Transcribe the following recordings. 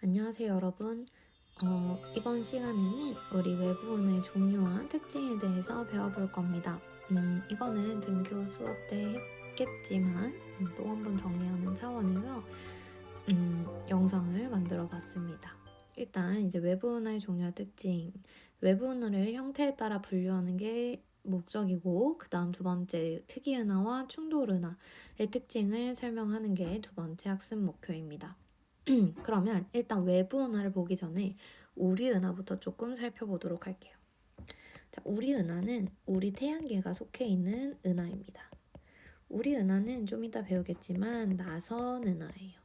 안녕하세요, 여러분. 이번 시간에는 우리 외부은의 종류와 특징에 대해서 배워볼 겁니다. 이거는 등교 수업 때 했겠지만 또 한번 정리하는 차원에서 영상을 만들어 봤습니다. 일단 이제 외부은의 종류와 특징, 외부은어를 형태에 따라 분류하는 게 목적이고, 그 다음 두 번째 특이은하와 충돌은하의 특징을 설명하는 게 두 번째 학습 목표입니다. 그러면 일단 외부 은하를 보기 전에 우리 은하부터 조금 살펴보도록 할게요. 자, 우리 은하는 우리 태양계가 속해 있는 은하입니다. 우리 은하는 좀 이따 배우겠지만 나선 은하예요.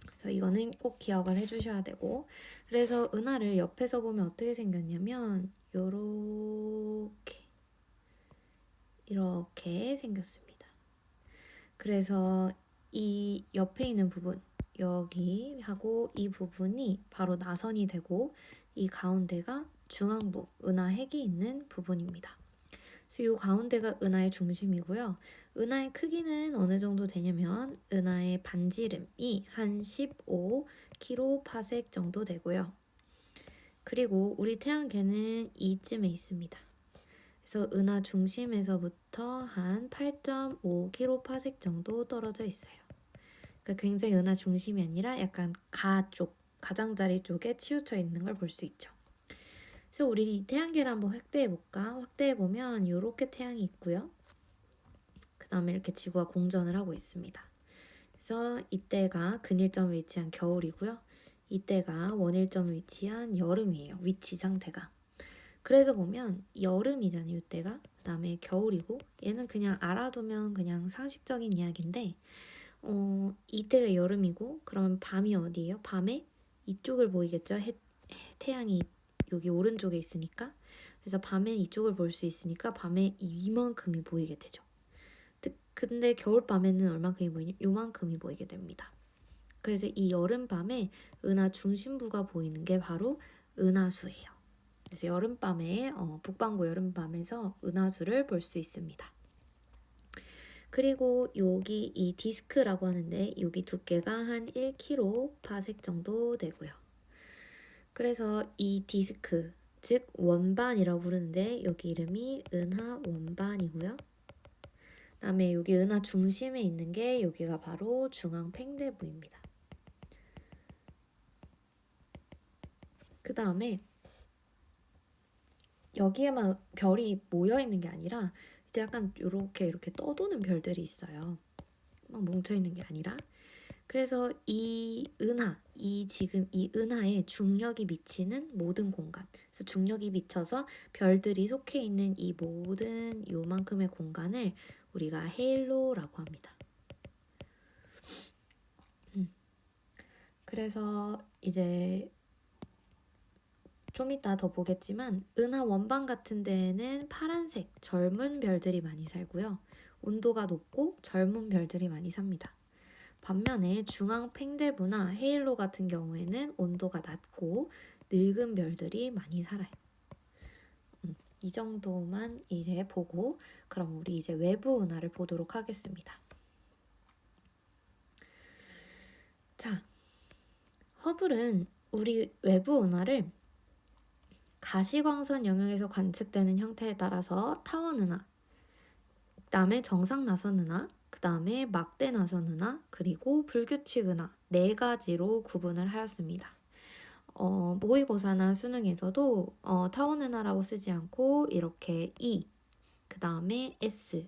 그래서 이거는 꼭 기억을 해주셔야 되고, 그래서 은하를 옆에서 보면 어떻게 생겼냐면 이렇게 생겼습니다. 그래서 이 옆에 있는 부분, 여기 하고 이 부분이 바로 나선이 되고, 이 가운데가 중앙부 은하핵이 있는 부분입니다. 그래서 이 가운데가 은하의 중심이고요. 은하의 크기는 어느 정도 되냐면 은하의 반지름이 한 15kPa 정도 되고요. 그리고 우리 태양계는 이쯤에 있습니다. 그래서 은하 중심에서부터 한 8.5kPa 정도 떨어져 있어요. 그러니까 굉장히 은하 중심이 아니라 약간 가장자리 쪽에 치우쳐 있는 걸 볼 수 있죠. 그래서 우리 태양계를 한번 확대해 볼까? 확대해 보면 이렇게 태양이 있고요. 그 다음에 이렇게 지구가 공전을 하고 있습니다. 그래서 이때가 근일점에 위치한 겨울이고요. 이때가 원일점에 위치한 여름이에요. 위치 상태가. 그래서 보면 여름이잖아요, 이때가. 그 다음에 겨울이고, 얘는 그냥 알아두면 그냥 상식적인 이야기인데, 이때가 여름이고, 그러면 밤이 어디예요? 밤에 이쪽을 보이겠죠? 태양이 여기 오른쪽에 있으니까. 그래서 밤에 이쪽을 볼 수 있으니까 밤에 이만큼이 보이게 되죠. 근데 겨울밤에는 얼만큼이 보이냐? 요만큼이 보이게 됩니다. 그래서 이 여름밤에 은하 중심부가 보이는 게 바로 은하수예요. 그래서 여름밤에 북반구 여름밤에서 은하수를 볼 수 있습니다. 그리고 여기 이 디스크라고 하는데 여기 두께가 한 1kPa 정도 되고요. 그래서 이 디스크, 즉 원반이라고 부르는데 여기 이름이 은하 원반이고요. 그다음에 여기 은하 중심에 있는 게 여기가 바로 중앙 팽대부입니다. 그 다음에 여기에만 별이 모여 있는 게 아니라 이제 약간 이렇게 떠도는 별들이 있어요. 막 뭉쳐 있는 게 아니라. 그래서 지금 이 은하에 중력이 미치는 모든 공간. 그래서 중력이 미쳐서 별들이 속해 있는 이 모든 요만큼의 공간을 우리가 헤일로라고 합니다. 그래서 이제 좀 이따 더 보겠지만 은하 원반 같은 데에는 파란색 젊은 별들이 많이 살고요. 온도가 높고 젊은 별들이 많이 삽니다. 반면에 중앙 팽대부나 헤일로 같은 경우에는 온도가 낮고 늙은 별들이 많이 살아요. 이 정도만 이제 보고 그럼 우리 이제 외부 은하를 보도록 하겠습니다. 자, 허블은 우리 외부 은하를 가시광선 영역에서 관측되는 형태에 따라서 타원 은하, 그 다음에 정상 나선 은하, 그 다음에 막대 나선 은하, 그리고 불규칙 은하 네 가지로 구분을 하였습니다. 모의고사나 수능에서도 타원 은하라고 쓰지 않고 이렇게 E, 그 다음에 S,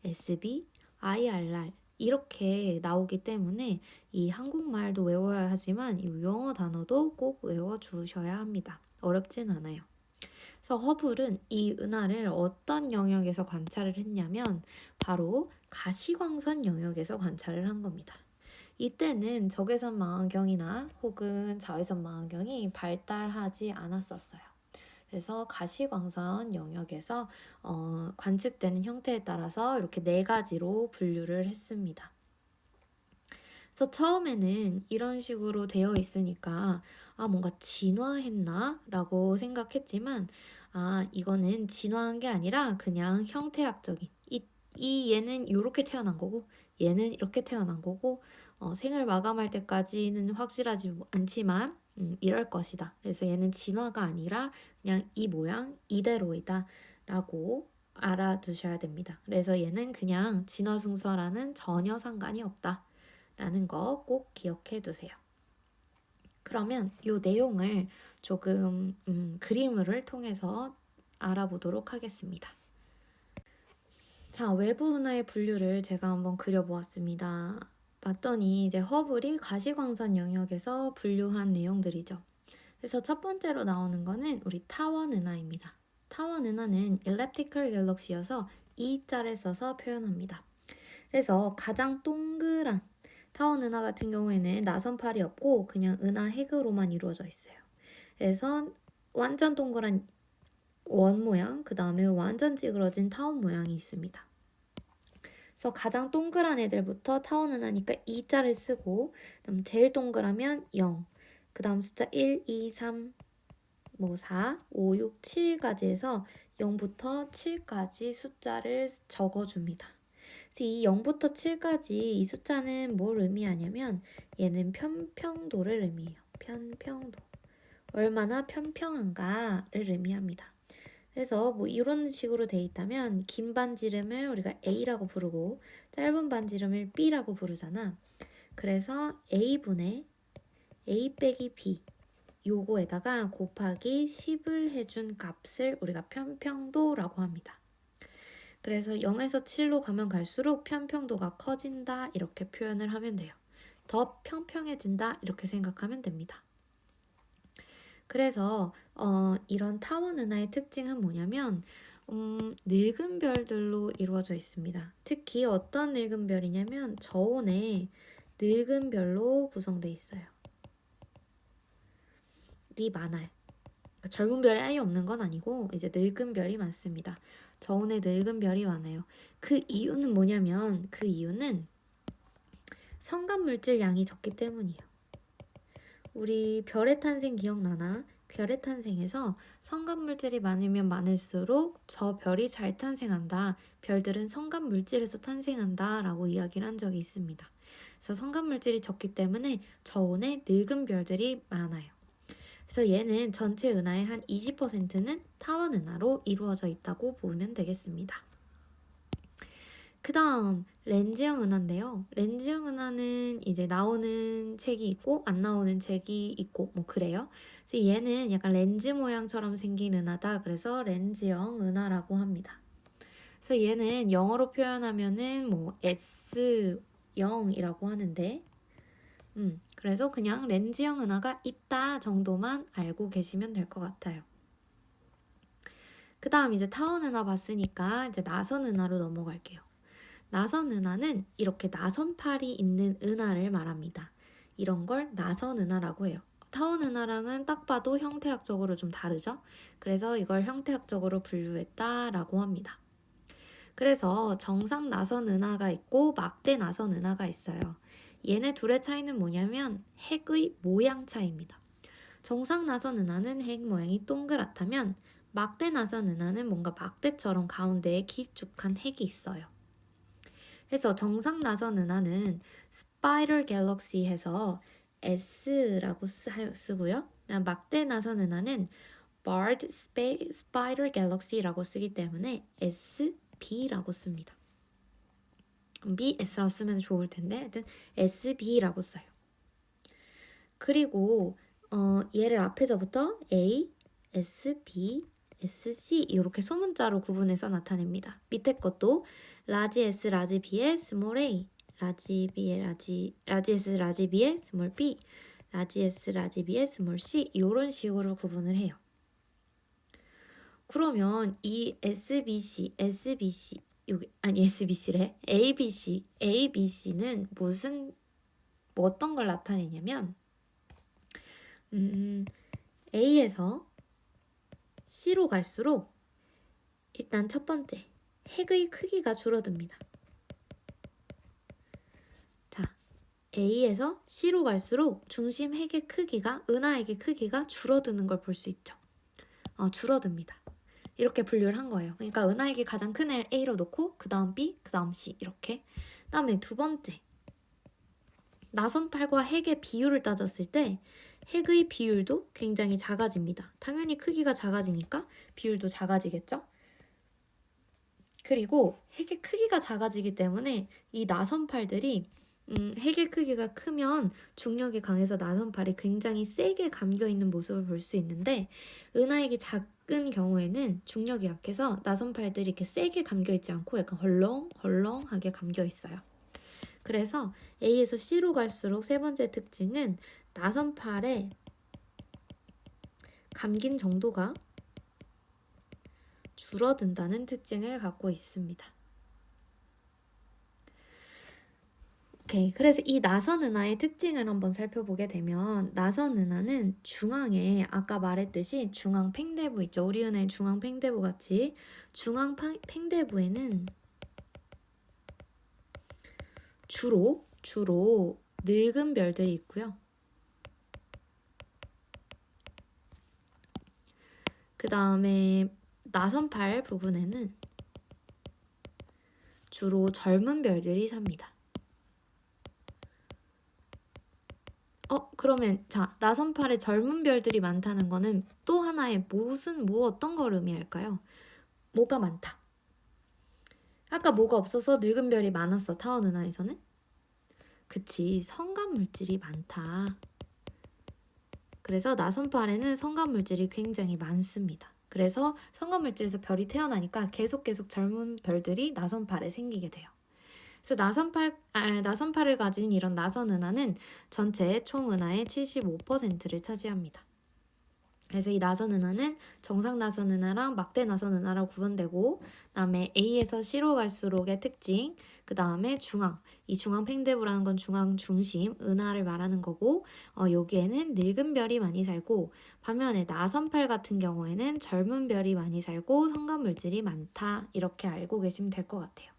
SB, IRR 이렇게 나오기 때문에 이 한국말도 외워야 하지만 이 영어 단어도 꼭 외워주셔야 합니다. 어렵진 않아요. 그래서 허블은 이 은하를 어떤 영역에서 관찰을 했냐면 바로 가시광선 영역에서 관찰을 한 겁니다. 이때는 적외선 망원경이나 혹은 자외선 망원경이 발달하지 않았었어요. 그래서 가시광선 영역에서 관측되는 형태에 따라서 이렇게 네 가지로 분류를 했습니다. 그래서 처음에는 이런 식으로 되어 있으니까 뭔가 진화했나? 라고 생각했지만 이거는 진화한 게 아니라 그냥 형태학적인 얘는 이렇게 태어난 거고 얘는 이렇게 태어난 거고 생을 마감할 때까지는 확실하지 않지만 이럴 것이다. 그래서 얘는 진화가 아니라 그냥 이 모양 이대로이다 라고 알아두셔야 됩니다. 그래서 얘는 그냥 진화순서라는 전혀 상관이 없다 라는 거 꼭 기억해 두세요. 그러면 이 내용을 조금 그림을 통해서 알아보도록 하겠습니다. 자, 외부 은하의 분류를 제가 한번 그려보았습니다. 봤더니 이제 허블이 가시광선 영역에서 분류한 내용들이죠. 그래서 첫 번째로 나오는 거는 우리 타원 은하입니다. 타원 은하는 elliptical galaxy여서 E자를 써서 표현합니다. 그래서 가장 동그란 타원 은하 같은 경우에는 나선팔이 없고 그냥 은하 핵으로만 이루어져 있어요. 그래서 완전 동그란 원 모양, 그 다음에 완전 찌그러진 타원 모양이 있습니다. 그래서 가장 동그란 애들부터 타원 은하니까 2자를 쓰고, 그다음 제일 동그라면 0, 그 다음 숫자 1, 2, 3, 4, 5, 6, 7까지 해서 0부터 7까지 숫자를 적어줍니다. 그래서 이 0부터 7까지 이 숫자는 뭘 의미하냐면 얘는 편평도를 의미해요. 편평도. 얼마나 편평한가를 의미합니다. 그래서 뭐 이런 식으로 돼 있다면 긴 반지름을 우리가 A라고 부르고 짧은 반지름을 B라고 부르잖아. 그래서 A분의 A 빼기 B 요거에다가 곱하기 10을 해준 값을 우리가 편평도라고 합니다. 그래서 0에서 7로 가면 갈수록 편평도가 커진다 이렇게 표현을 하면 돼요. 더 평평해진다 이렇게 생각하면 됩니다. 그래서 이런 타원 은하의 특징은 뭐냐면 늙은 별들로 이루어져 있습니다. 특히 어떤 늙은 별이냐면 저온의 늙은 별로 구성되어 있어요. 이 많아요. 그러니까 젊은 별이 아예 없는 건 아니고 이제 늙은 별이 많습니다. 저온의 늙은 별이 많아요. 그 이유는 뭐냐면 그 이유는 성간 물질 양이 적기 때문이에요. 우리 별의 탄생 기억나나? 별의 탄생에서 성간 물질이 많으면 많을수록 저 별이 잘 탄생한다. 별들은 성간 물질에서 탄생한다 라고 이야기를 한 적이 있습니다. 그래서 성간 물질이 적기 때문에 저온의 늙은 별들이 많아요. 그래서 얘는 전체 은하의 한 20%는 타원 은하로 이루어져 있다고 보면 되겠습니다. 그 다음 렌즈형 은하인데요. 렌즈형 은하는 이제 나오는 책이 있고 안 나오는 책이 있고 뭐 그래요. 그래서 얘는 약간 렌즈 모양처럼 생긴 은하다. 그래서 렌즈형 은하라고 합니다. 그래서 얘는 영어로 표현하면은 뭐 S0이라고 하는데 그래서 그냥 렌즈형 은하가 있다 정도만 알고 계시면 될 것 같아요. 그 다음 이제 타원 은하 봤으니까 이제 나선 은하로 넘어갈게요. 나선 은하는 이렇게 나선팔이 있는 은하를 말합니다. 이런 걸 나선 은하라고 해요. 타원 은하랑은 딱 봐도 형태학적으로 좀 다르죠? 그래서 이걸 형태학적으로 분류했다라고 합니다. 그래서 정상 나선 은하가 있고 막대 나선 은하가 있어요. 얘네 둘의 차이는 뭐냐면 핵의 모양 차이입니다. 정상 나선 은하는 핵 모양이 동그랗다면 막대 나선 은하는 뭔가 막대처럼 가운데에 길쭉한 핵이 있어요. 그래서 정상 나선 은하는 스파이럴 갤럭시 해서 S라고 쓰고요. 막대 나선 은하는 Barred Spider Galaxy라고 쓰기 때문에 SB라고 씁니다. BS라고 쓰면 좋을 텐데 하여튼 SB라고 써요. 그리고 얘를 앞에서부터 A, S, B, SC 이렇게 소문자로 구분해서 나타냅니다. 밑에 것도 라지 S, 라지 B에 스몰 a, 라지 B에 라지 S, 라지 B에 스몰 b, 라지 S, 라지 B에 스몰 c 이런 식으로 구분을 해요. 그러면 이 SBC, SBC 여기 아니 SBC래 ABC는 무슨 뭐 어떤 걸 나타내냐면 A에서 C로 갈수록 일단 첫 번째 핵의 크기가 줄어듭니다. 자, A에서 C로 갈수록 중심 핵의 크기가 은하핵의 크기가 줄어드는 걸 볼 수 있죠. 줄어듭니다. 이렇게 분류를 한 거예요. 그러니까 은하핵이 가장 큰 애를 A로 놓고 그 다음 B, 그 다음 C 이렇게. 그 다음에 두 번째 나선팔과 핵의 비율을 따졌을 때 핵의 비율도 굉장히 작아집니다. 당연히 크기가 작아지니까 비율도 작아지겠죠? 그리고 핵의 크기가 작아지기 때문에 이 나선팔들이 핵의 크기가 크면 중력이 강해서 나선팔이 굉장히 세게 감겨있는 모습을 볼 수 있는데 은하핵이 작은 경우에는 중력이 약해서 나선팔들이 이렇게 세게 감겨있지 않고 약간 헐렁헐렁하게 감겨있어요. 그래서 A에서 C로 갈수록 세 번째 특징은 나선팔의 감긴 정도가 줄어든다는 특징을 갖고 있습니다. 오케이. 그래서 이 나선 은하의 특징을 한번 살펴보게 되면 나선 은하는 중앙에 아까 말했듯이 중앙 팽대부 있죠. 우리 은하의 중앙 팽대부 같이 중앙 팽대부에는 주로 늙은 별들이 있고요. 그 다음에 나선팔 부분에는 주로 젊은 별들이 삽니다. 그러면 자, 나선팔에 젊은 별들이 많다는 거는 또 하나의 어떤 걸 의미할까요? 뭐가 많다. 아까 뭐가 없어서 늙은 별이 많았어, 타원 은하에서는? 그치, 성간 물질이 많다. 그래서 나선팔에는 성간 물질이 굉장히 많습니다. 그래서 성간 물질에서 별이 태어나니까 계속 젊은 별들이 나선팔에 생기게 돼요. 그래서 나선팔을 가진 이런 나선 은하는 전체 총 은하의 75%를 차지합니다. 그래서 이 나선 은하는 정상 나선 은하랑 막대 나선 은하라고 구분되고, 그다음에 A에서 C로 갈수록의 특징, 그 다음에 중앙, 이 중앙 팽대부라는 건 중앙 중심 은하를 말하는 거고, 여기에는 늙은 별이 많이 살고, 반면에 나선팔 같은 경우에는 젊은 별이 많이 살고 성간 물질이 많다, 이렇게 알고 계시면 될 것 같아요.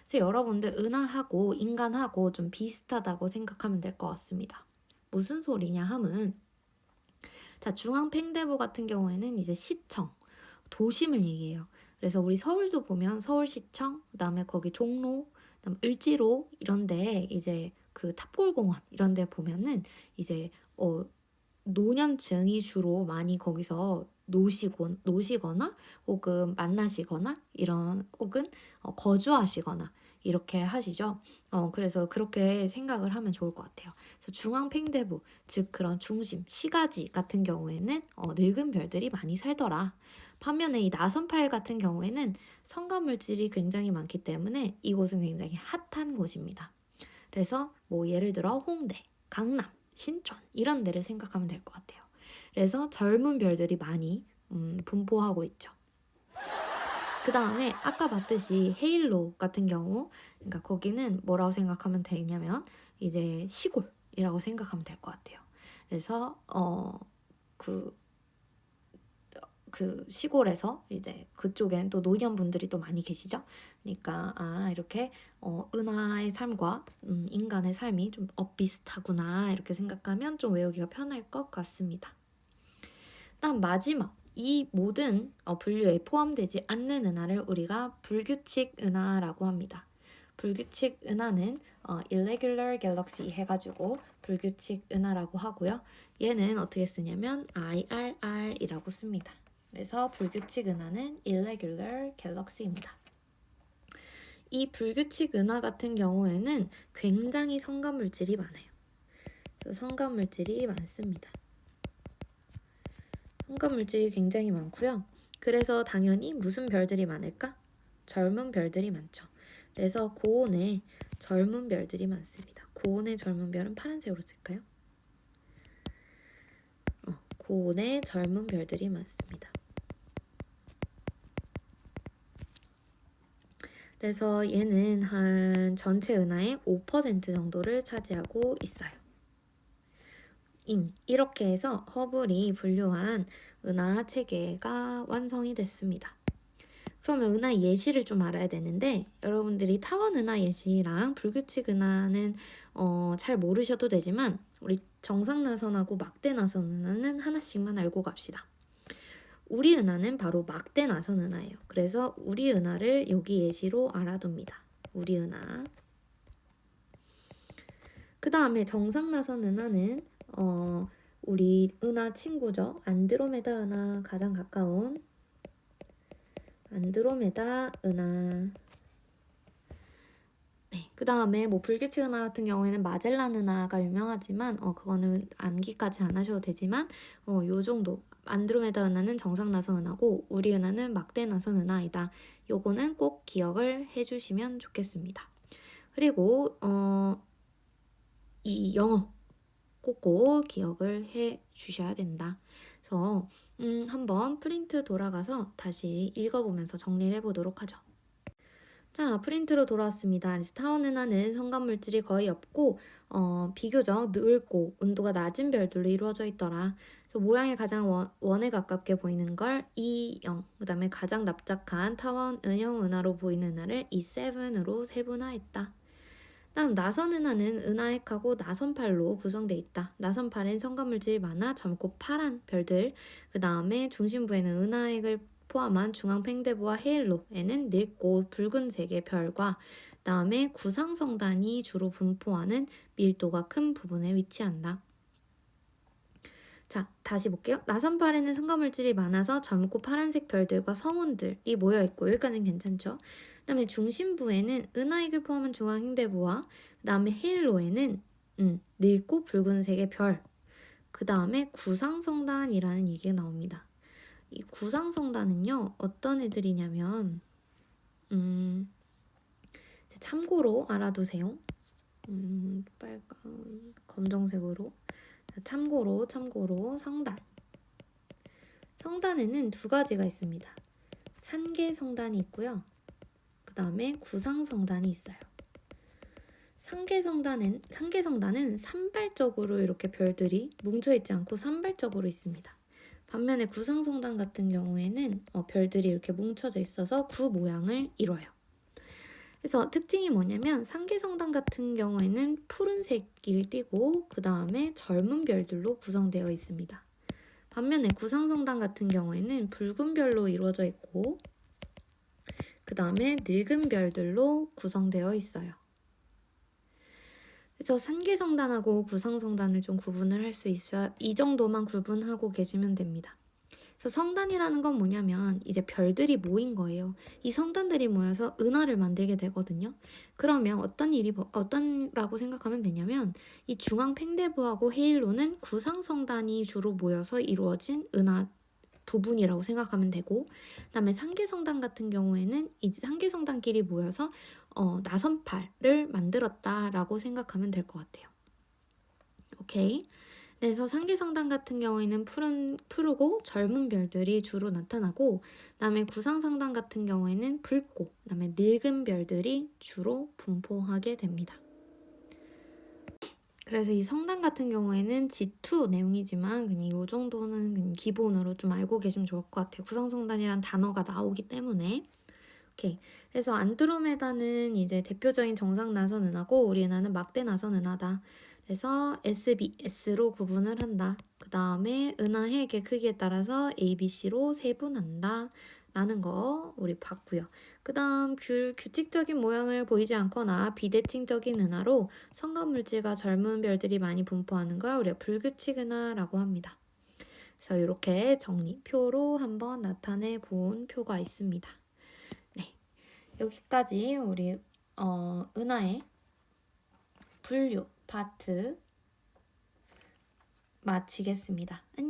그래서 여러분들 은하하고 인간하고 좀 비슷하다고 생각하면 될 것 같습니다. 무슨 소리냐 하면, 자, 중앙 팽대부 같은 경우에는 이제 시청, 도심을 얘기해요. 그래서 우리 서울도 보면 서울시청, 그다음에 거기 종로, 그다음 을지로 이런데 이제 그 탑골공원 이런데 보면은 이제 노년층이 주로 많이 거기서 노시거나 혹은 만나시거나 이런 혹은 거주하시거나 이렇게 하시죠. 그래서 그렇게 생각을 하면 좋을 것 같아요. 그래서 중앙 팽대부, 즉 그런 중심, 시가지 같은 경우에는 늙은 별들이 많이 살더라. 반면에 이 나선팔 같은 경우에는 성간 물질이 굉장히 많기 때문에 이곳은 굉장히 핫한 곳입니다. 그래서 뭐 예를 들어 홍대, 강남, 신촌 이런 데를 생각하면 될 것 같아요. 그래서 젊은 별들이 많이 분포하고 있죠. 그 다음에 아까 봤듯이 헤일로 같은 경우, 그러니까 거기는 뭐라고 생각하면 되냐면 이제 시골이라고 생각하면 될 것 같아요. 그래서 그 시골에서 이제 그쪽엔 또 노년분들이 또 많이 계시죠. 그러니까 이렇게 은하의 삶과 인간의 삶이 좀 엇비슷하구나 이렇게 생각하면 좀 외우기가 편할 것 같습니다. 다음 마지막, 이 모든 분류에 포함되지 않는 은하를 우리가 불규칙 은하라고 합니다. 불규칙 은하는 irregular galaxy 해가지고 불규칙 은하라고 하고요. 얘는 어떻게 쓰냐면 IRR이라고 씁니다. 그래서 불규칙 은하는 irregular galaxy입니다. 이 불규칙 은하 같은 경우에는 굉장히 성간 물질이 많아요. 그래서 성간 물질이 많습니다. 성간 물질이 굉장히 많고요. 그래서 당연히 무슨 별들이 많을까? 젊은 별들이 많죠. 그래서 고온에 젊은 별들이 많습니다. 고온의 젊은 별은 파란색으로 쓸까요? 고온에 젊은 별들이 많습니다. 그래서 얘는 한 전체 은하의 5% 정도를 차지하고 있어요. 이렇게 해서 허블이 분류한 은하 체계가 완성이 됐습니다. 그러면 은하 예시를 좀 알아야 되는데, 여러분들이 타원 은하 예시랑 불규칙 은하는 잘 모르셔도 되지만 우리 정상 나선하고 막대 나선 은하는 하나씩만 알고 갑시다. 우리 은하는 바로 막대 나선 은하예요. 그래서 우리 은하를 여기 예시로 알아둡니다. 우리 은하. 그 다음에 정상 나선 은하는 우리 은하 친구죠. 안드로메다 은하 가장 가까운 안드로메다 은하. 네, 그 다음에 뭐 불규칙 은하 같은 경우에는 마젤란 은하가 유명하지만 그거는 암기까지 안 하셔도 되지만 요 정도. 안드로메다 은하는 정상 나선 은하고 우리 은하는 막대 나선 은하이다. 요거는 꼭 기억을 해주시면 좋겠습니다. 그리고 이 영어 꼭꼭 기억을 해 주셔야 된다. 그래서 한번 프린트 돌아가서 다시 읽어보면서 정리를 해보도록 하죠. 자, 프린트로 돌아왔습니다. 타원 은하는 성간물질이 거의 없고 비교적 넓고 온도가 낮은 별들로 이루어져 있더라. 그래서 모양이 가장 원에 가깝게 보이는 걸 E0, 그 다음에 가장 납작한 타원 은형 은하로 보이는 은하를 E7으로 세분화했다. 다음 나선 은하는 은하핵하고 나선팔로 구성되어 있다. 나선팔엔 성간물질이 많아 젊고 파란 별들, 그 다음에 중심부에는 은하핵을 포함한 중앙 팽대부와 헤일로에는 늙고 붉은색의 별과 다음에 구상성단이 주로 분포하는 밀도가 큰 부분에 위치한다. 자, 다시 볼게요. 나선팔에는 성간물질이 많아서 젊고 파란색 별들과 성운들이 모여있고 여기까지는 괜찮죠? 그 다음에 중심부에는 은하익을 포함한 중앙행대부와 그 다음에 헤일로에는 늙고 붉은색의 별, 그 다음에 구상성단이라는 얘기가 나옵니다. 이 구상성단은요 어떤 애들이냐면 참고로 알아두세요. 빨간 검정색으로 참고로 성단에는 두 가지가 있습니다. 산계성단이 있고요. 그 다음에 구상성단이 있어요. 상계성단은 산발적으로 이렇게 별들이 뭉쳐있지 않고 산발적으로 있습니다. 반면에 구상성단 같은 경우에는 별들이 이렇게 뭉쳐져 있어서 구 모양을 이뤄요. 그래서 특징이 뭐냐면 상계성단 같은 경우에는 푸른색을 띠고 그 다음에 젊은 별들로 구성되어 있습니다. 반면에 구상성단 같은 경우에는 붉은 별로 이루어져 있고 그 다음에 늙은 별들로 구성되어 있어요. 그래서 산계성단하고 구상성단을 좀 구분을 할 수 있어요. 이 정도만 구분하고 계시면 됩니다. 그래서 성단이라는 건 뭐냐면 이제 별들이 모인 거예요. 이 성단들이 모여서 은하를 만들게 되거든요. 그러면 어떤라고 생각하면 되냐면 이 중앙 팽대부하고 헤일로는 구상성단이 주로 모여서 이루어진 은하 부분이라고 생각하면 되고, 그다음에 상계성단 같은 경우에는 이제 상계성단끼리 모여서 나선팔을 만들었다라고 생각하면 될 것 같아요. 오케이. 그래서 상계성단 같은 경우에는 푸르고 젊은 별들이 주로 나타나고, 그다음에 구상성단 같은 경우에는 붉고, 그다음에 늙은 별들이 주로 분포하게 됩니다. 그래서 이 성단 같은 경우에는 G2 내용이지만 그냥 이 정도는 그냥 기본으로 좀 알고 계시면 좋을 것 같아요. 구상성단이란 단어가 나오기 때문에. 오케이. 그래서 안드로메다는 이제 대표적인 정상 나선 은하고 우리 은하는 막대 나선 은하다. 그래서 SBS로 구분을 한다. 그 다음에 은하핵의 크기에 따라서 ABC로 세분한다. 라는 거 우리 봤고요. 그 다음 규칙적인 모양을 보이지 않거나 비대칭적인 은하로 성간물질과 젊은 별들이 많이 분포하는 걸 우리가 불규칙 은하라고 합니다. 그래서 이렇게 정리표로 한번 나타내 본 표가 있습니다. 네, 여기까지 우리 은하의 분류 파트 마치겠습니다. 안녕.